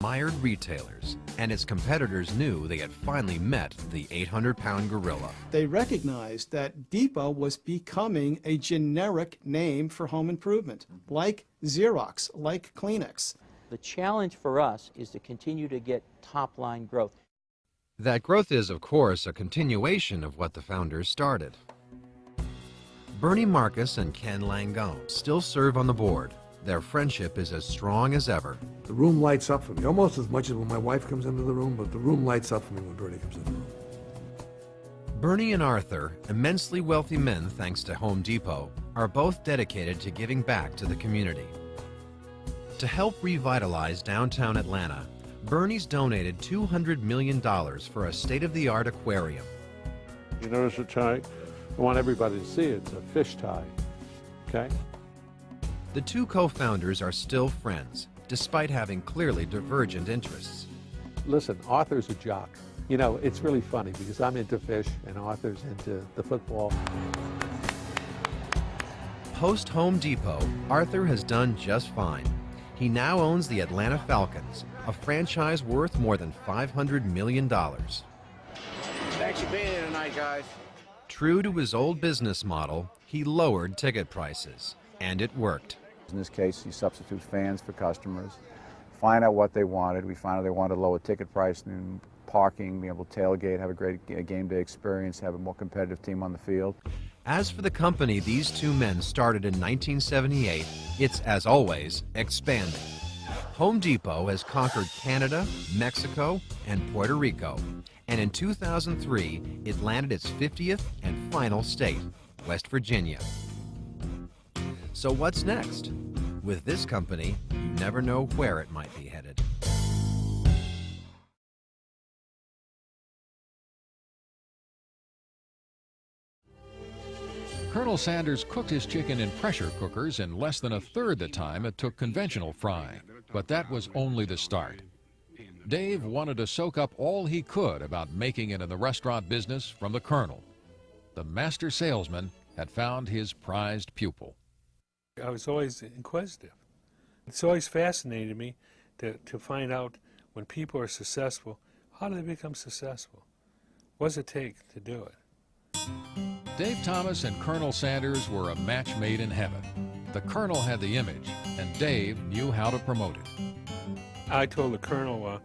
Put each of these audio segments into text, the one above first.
Admired retailers, and its competitors knew they had finally met the 800-pound gorilla. They recognized that Depot was becoming a generic name for home improvement, like Xerox, like Kleenex. The challenge for us is to continue to get top-line growth. That growth is, of course, a continuation of what the founders started. Bernie Marcus and Ken Langone still serve on the board. Their friendship is as strong as ever. The room lights up for me, almost as much as when my wife comes into the room, but the room lights up for me when Bernie comes into the room. Bernie and Arthur, immensely wealthy men thanks to Home Depot, are both dedicated to giving back to the community. To help revitalize downtown Atlanta, Bernie's donated $200 million for a state-of-the-art aquarium. You notice the tie? I want everybody to see it. It's a fish tie, okay? The two co-founders are still friends, despite having clearly divergent interests. Listen, Arthur's a jock. You know, it's really funny because I'm into fish and Arthur's into the football. Post Home Depot, Arthur has done just fine. He now owns the Atlanta Falcons, a franchise worth more than $500 million. Thanks for being here tonight, guys. True to his old business model, he lowered ticket prices, and it worked. In this case, you substitute fans for customers, find out what they wanted. We found out they wanted a lower ticket price and parking, be able to tailgate, have a great game day experience, have a more competitive team on the field. As for the company these two men started in 1978, it's, as always, expanding. Home Depot has conquered Canada, Mexico, and Puerto Rico, and in 2003, it landed its 50th and final state, West Virginia. So what's next? With this company, you never know where it might be headed. Colonel Sanders cooked his chicken in pressure cookers in less than a third the time it took conventional frying, but that was only the start. Dave wanted to soak up all he could about making it in the restaurant business from the Colonel. The master salesman had found his prized pupil. I was always inquisitive. It's always fascinated me to find out when people are successful, how do they become successful? What does it take to do it? Dave Thomas and Colonel Sanders were a match made in heaven. The Colonel had the image, and Dave knew how to promote it. I told the Colonel,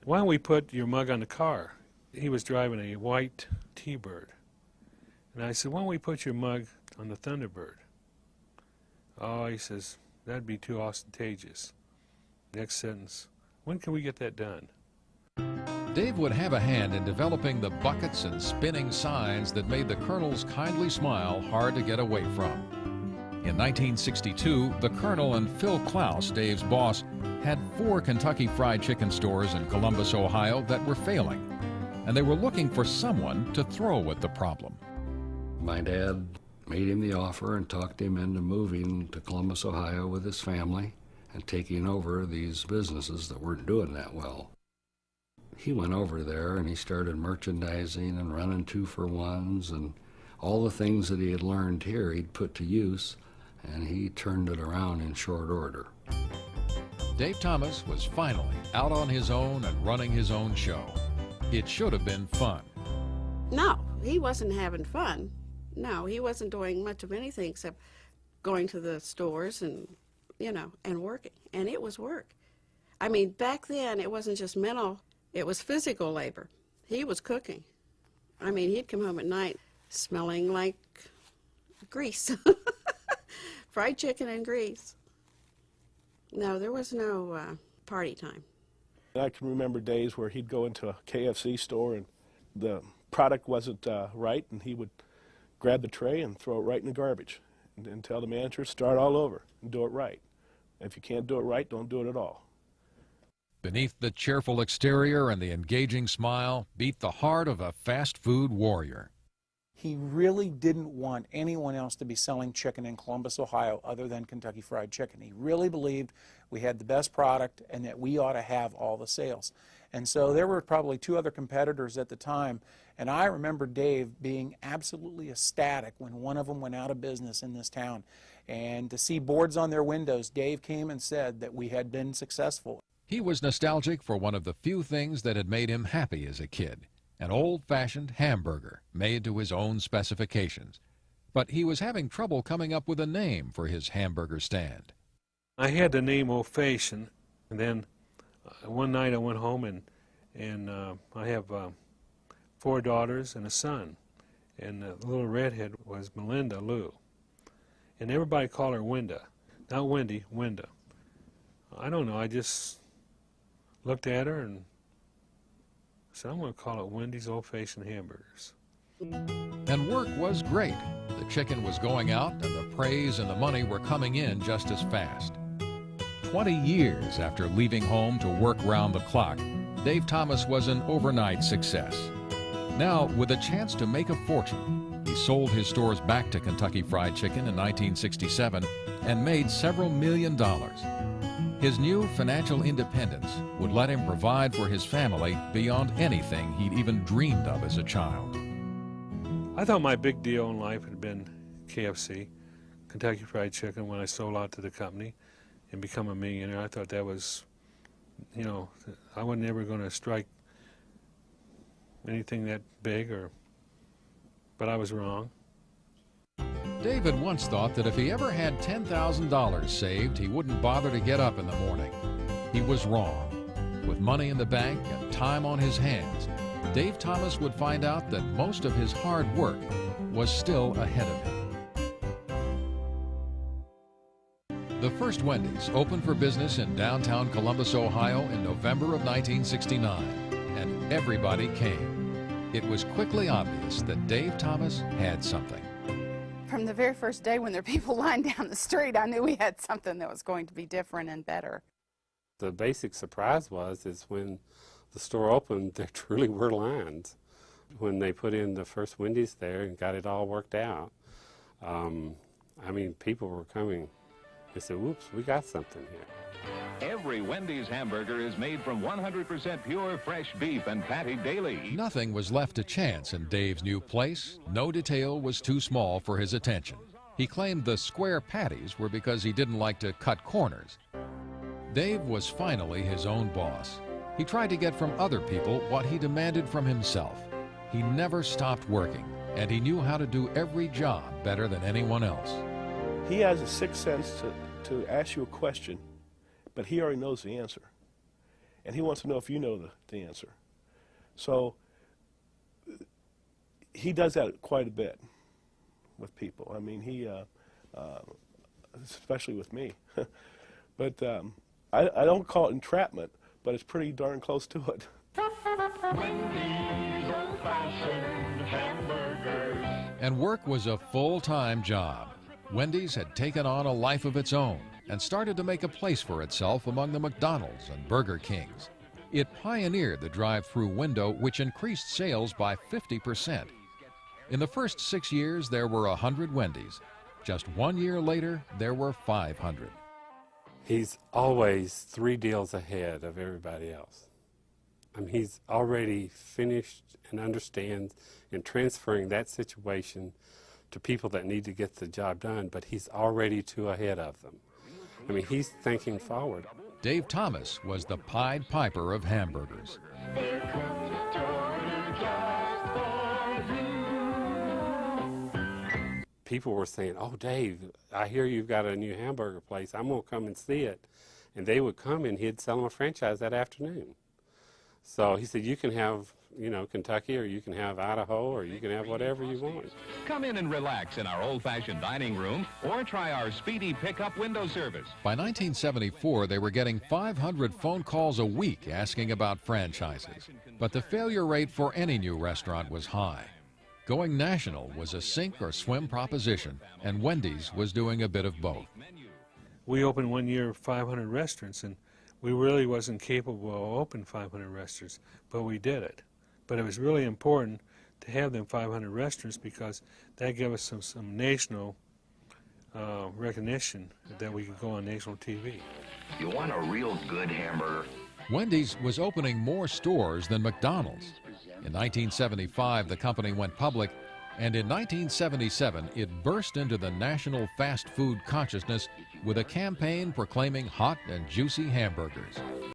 why don't we put your mug on the car? He was driving a white T-Bird. And I said, why don't we put your mug on the Thunderbird? Oh, he says, that'd be too ostentatious. Next sentence, when can we get that done? Dave would have a hand in developing the buckets and spinning signs that made the Colonel's kindly smile hard to get away from. In 1962, the Colonel and Phil Klaus, Dave's boss, had 4 Kentucky Fried Chicken stores in Columbus, Ohio that were failing, and they were looking for someone to throw with the problem. My dad made him the offer and talked him into moving to Columbus, Ohio with his family and taking over these businesses that weren't doing that well. He went over there and he started merchandising and running 2-for-1s, and all the things that he had learned here he'd put to use, and he turned it around in short order. Dave Thomas was finally out on his own and running his own show. It should have been fun. No, he wasn't having fun. No, he wasn't doing much of anything except going to the stores and, you know, and working. And it was work. I mean, back then it wasn't just mental, it was physical labor. He was cooking. I mean, he'd come home at night smelling like grease. Fried chicken and grease. No, there was no party time. I can remember days where he'd go into a KFC store and the product wasn't right, and he would grab the tray and throw it right in the garbage and tell the manager, start all over and do it right. If you can't do it right, don't do it at all. Beneath the cheerful exterior and the engaging smile beat the heart of a fast food warrior. He really didn't want anyone else to be selling chicken in Columbus, Ohio other than Kentucky Fried Chicken. He really believed we had the best product and that we ought to have all the sales. And so there were probably 2 other competitors at the time, and I remember Dave being absolutely ecstatic when one of them went out of business in this town. And to see boards on their windows, Dave came and said that we had been successful. He was nostalgic for one of the few things that had made him happy as a kid, an old-fashioned hamburger made to his own specifications. But he was having trouble coming up with a name for his hamburger stand. I had the name Old Fashioned, and then one night I went home and I have 4 daughters and a son, and the little redhead was Melinda Lou, and everybody called her Winda, not Wendy, Winda. I don't know, I just looked at her and said, I'm going to call it Wendy's Old Fashioned Hamburgers. And work was great. The chicken was going out, and the praise and the money were coming in just as fast. 20 years after leaving home to work round the clock, Dave Thomas was an overnight success. Now, with a chance to make a fortune, he sold his stores back to Kentucky Fried Chicken in 1967 and made several $millions. His new financial independence would let him provide for his family beyond anything he'd even dreamed of as a child. I thought my big deal in life had been KFC, Kentucky Fried Chicken, when I sold out to the company and become a millionaire. I thought that was, you know, I wasn't ever going to strike anything that big, but I was wrong. David once thought that if he ever had $10,000 saved, he wouldn't bother to get up in the morning. He was wrong. With money in the bank and time on his hands, Dave Thomas would find out that most of his hard work was still ahead of him. The first Wendy's opened for business in downtown Columbus, Ohio in November of 1969, and everybody came. It was quickly obvious that Dave Thomas had something. From the very first day when there were people lined down the street, I knew we had something that was going to be different and better. The basic surprise is when the store opened, there truly were lines. When they put in the first Wendy's there and got it all worked out, I mean, people were coming. They said, whoops, we got something here. Every Wendy's hamburger is made from 100% pure fresh beef and patty daily. Nothing was left to chance in Dave's new place. No detail was too small for his attention. He claimed the square patties were because he didn't like to cut corners. Dave was finally his own boss. He tried to get from other people what he demanded from himself. He never stopped working, and he knew how to do every job better than anyone else. He has a sixth sense to ask you a question, but he already knows the answer. And he wants to know if you know the answer. So he does that quite a bit with people. I mean, he, especially with me. But I don't call it entrapment, but it's pretty darn close to it. And work was a full-time job. Wendy's had taken on a life of its own and started to make a place for itself among the McDonald's and Burger Kings. It pioneered the drive-through window, which increased sales by 50%. In the first 6 years, there were 100 Wendy's. Just 1 year later, there were 500. He's always 3 deals ahead of everybody else. I mean, he's already finished and understands and transferring that situation to people that need to get the job done, but he's already 2 ahead of them. I mean, he's thinking forward. Dave Thomas was the Pied Piper of hamburgers. People were saying, oh, Dave, I hear you've got a new hamburger place. I'm going to come and see it. And they would come and he'd sell them a franchise that afternoon. So he said, you can have, you know, Kentucky, or you can have Idaho, or you can have whatever you want. Come in and relax in our old-fashioned dining room or try our speedy pickup window service. By 1974, they were getting 500 phone calls a week asking about franchises. But the failure rate for any new restaurant was high. Going national was a sink or swim proposition, and Wendy's was doing a bit of both. We opened 1 year 500 restaurants, and we really wasn't capable of opening 500 restaurants, but we did it. But it was really important to have them 500 restaurants because that gave us some national recognition that we could go on national TV. You want a real good hamburger? Wendy's was opening more stores than McDonald's. In 1975, the company went public, and in 1977, it burst into the national fast food consciousness with a campaign proclaiming hot and juicy hamburgers.